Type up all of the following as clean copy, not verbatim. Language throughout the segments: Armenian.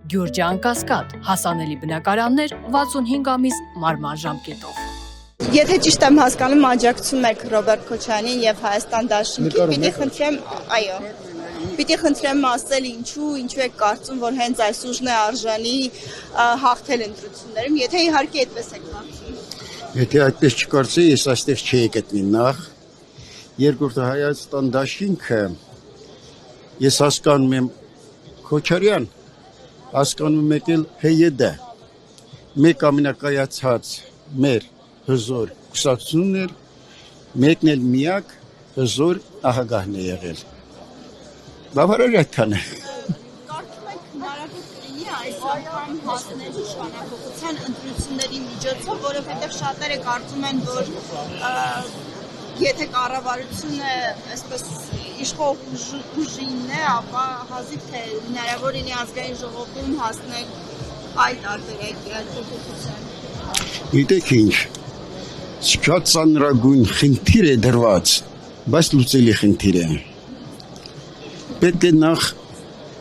Գյուրջան Կասկադ, հասանելի բնակարաններ 65 ամիս մարման ժամկետով։ Եթե ճիշտ եմ հասկանում, աջակցում եք Ռոբերտ Քոչարյանին եւ Հայաստան դաշինքին, պիտի խնդրեմ ասել ինչու եք կարծում, որ հենց այս ուժն է արժանի հաղթել ընտրություններում, եթե իհարկե այդպես եք կարծում։ Եթե այդպես չկարծեի, ես այստեղ չէի գտնի նախ։ Երկրորդը Հայաստան դաշինքը, ես հասկանում եմ Քոչարյան, հասկանում եք էլ ՀՅԴ, մեկ ամենակայացած մեր հզոր կուսակցությունն էր, մեկն էլ միակ հզոր ահագահն է եղել։ Բավարար այդքան է։ Կարծում եք հնարավոր կլինի այս անգամ հասնել իշխանապողության ընտրությունների միջոցով, որովհետև շատերը կարծում են, որ եթե կառավարությունը այսպես իշխող ուժինն է, ապա հազիվ թե հնարավոր լինի ազգային ժողովում հասնել այլ տարբերակի, այլ փոփոխության։ Գիտեք ինչ, շատ ծանրագույն խնդիր է դրված, բայց լուծելի խնդիր է։ Պետք է նախ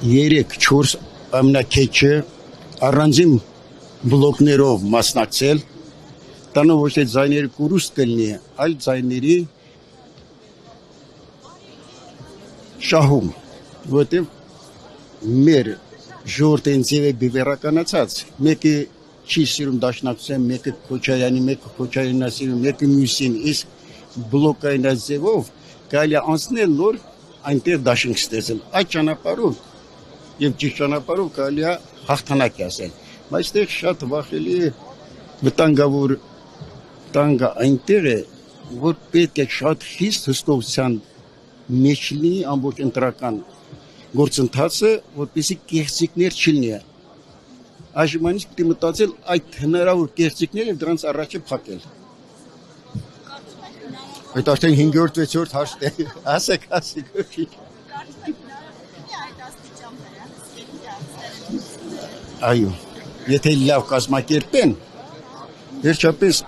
3-4 ամենակեչը առանձին բլոկներով մասնակցել, տանով ոչ թե ձայների կուրուստ կլինի, այլ ձայների շահում, որտեղ մեր ժողովուրդը ինձ է բևեռականացած, մեկը չի սիրում դաշնակցության, մեկը Քոչարյանի, մեկը Քոչարյանին սիրում, մեկը մյուսին, իսկ բլոկային ձևով կարելի է անցնել, որ այնտեղ դաշինք ստեղծել։ Այդ ճանապարհով եւ ճիշտ ճանապարհով կարելի է հաղթանակ ասել, բայց այդտեղ շատ վախելի է վտանգավոր տանգը այնտեղ է, որ պետք է շատ խիստ հսկողության մեջ լինի ամբողջ ընտրական գործընթացը, որպեսզի կեղծիքներ չլինի։ Այժմ պետք է մտածել այդ հնարավոր կեղծիքները եւ դրանց առաջը փակել։ Այդ արդեն 5-րդ 6-րդ հարցն է, ասեք, ոչ։ Այո, եթե լավ կազմակերպեն, վերջապես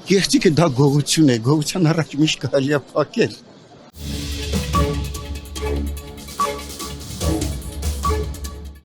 կեղծիքը դա գողություն է, գողության առաջ միշտ կարելի է փակել։